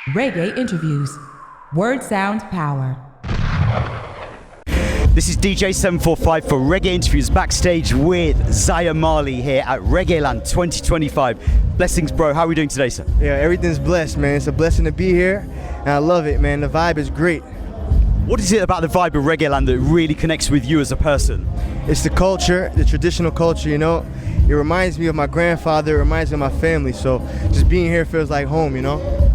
Reggae interviews. Word sound power. This is DJ 745 for Reggae Interviews backstage with Zion Marley here at Reggae Land 2025. Blessings, bro. How are we doing today, sir? Yeah, everything's blessed, man. It's a blessing to be here, and I love it, man. The vibe is great. What is it about the vibe of Reggae Land that really connects with you as a person? It's the culture, the traditional culture, you know. It reminds me of my grandfather, it reminds me of my family, so just being here feels like home, you know.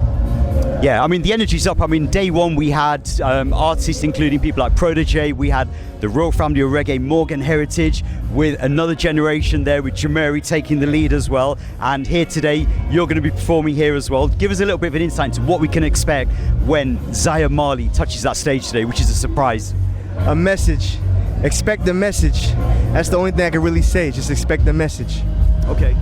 Yeah, I mean, the energy's up. I mean, day one we had artists including people like Protege, we had the Royal Family of Reggae, Morgan Heritage, with another generation there with Jamari taking the lead as well. And here today, you're going to be performing here as well. Give us a little bit of an insight into what we can expect when Zion Marley touches that stage today, which is a surprise. A message. Expect the message. That's the only thing I can really say, just expect the message. Okay.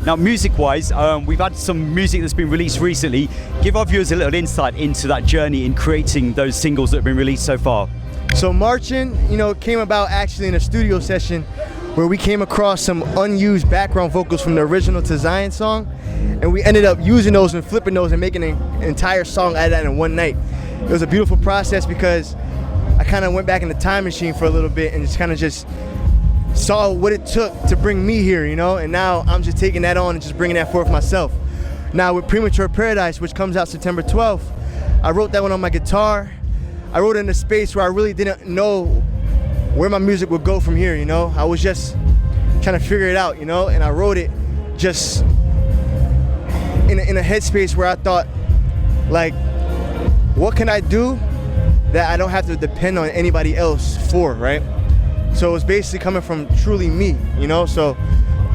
Now, music-wise, we've had some music that's been released recently. Give our viewers a little insight into that journey in creating those singles that have been released so far. So Marching, you know, came about actually in a studio session where we came across some unused background vocals from the original to Zion song, and we ended up using those and flipping those and making an entire song out of that in one night. It was a beautiful process because I kind of went back in the time machine for a little bit and just saw what it took to bring me here, you know, and now I'm just taking that on and just bringing that forth myself. Now with Premature Paradise, which comes out September 12th, I wrote that one on my guitar. I wrote it in a space where I really didn't know where my music would go from here, you know. I was just trying to figure it out, you know, and I wrote it just in a headspace where I thought, like, what can I do that I don't have to depend on anybody else for, right? So it's basically coming from truly me, you know, so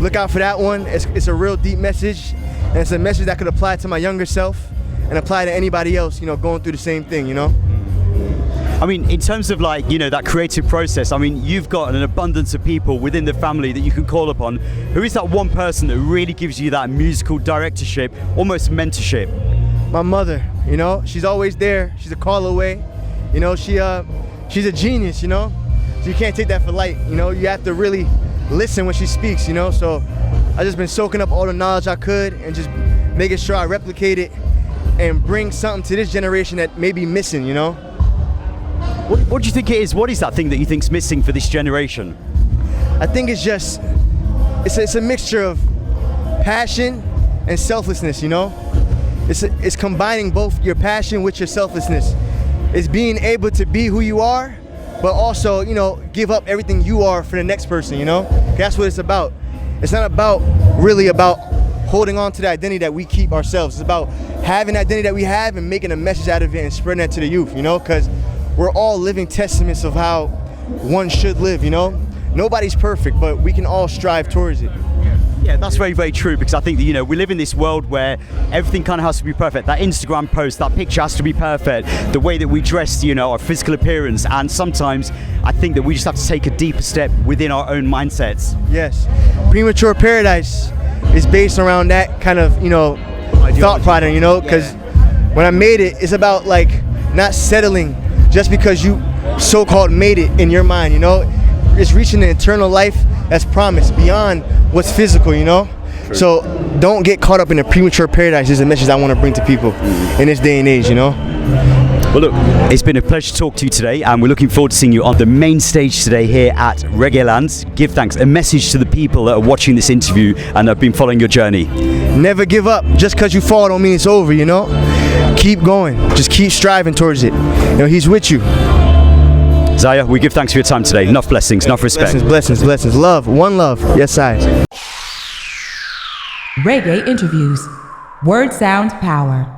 look out for that one. It's a real deep message, and it's a message that could apply to my younger self and apply to anybody else, you know, going through the same thing, you know. I mean, in terms of, like, you know, that creative process, I mean, you've got an abundance of people within the family that you can call upon. Who is that one person that really gives you that musical directorship, almost mentorship? My mother, you know, she's always there. She's a call away, you know, she's a genius, you know. So you can't take that for light, you know. You have to really listen when she speaks, you know. So I've just been soaking up all the knowledge I could and just making sure I replicate it and bring something to this generation that may be missing, you know. What do you think it is? What is that thing that you think's missing for this generation? I think it's just, it's a mixture of passion and selflessness, you know. It's combining both your passion with your selflessness. It's being able to be who you are, but also, you know, give up everything you are for the next person, you know? That's what it's about. It's not really about holding on to the identity that we keep ourselves. It's about having the identity that we have and making a message out of it and spreading that to the youth, you know? Because we're all living testaments of how one should live, you know? Nobody's perfect, but we can all strive towards it. Yeah, that's very, very true, because I think that, you know, we live in this world where everything kind of has to be perfect. That Instagram post, that picture has to be perfect. The way that we dress, you know, our physical appearance. And sometimes I think that we just have to take a deeper step within our own mindsets. Yes. Premature Paradise is based around that kind of, you know, thought pattern, you know, because when I made it, it's about, like, not settling just because you so-called made it in your mind, you know. It's reaching the eternal life that's promised beyond what's physical, you know. True. So don't get caught up in the premature paradise is a message I want to bring to people in this day and age, you know. Well, look, it's been a pleasure to talk to you today, and we're looking forward to seeing you on the main stage today here at Reggae Land. Give thanks, a message to the people that are watching this interview and have been following your journey. Never give up. Just because you fall don't mean it's over, you know. Keep going. Just keep striving towards it. You know, he's with you. Zaya, we give thanks for your time today. Enough blessings, enough respect. Blessings. Love, one love. Yes, I. Reggae interviews. Word sound power.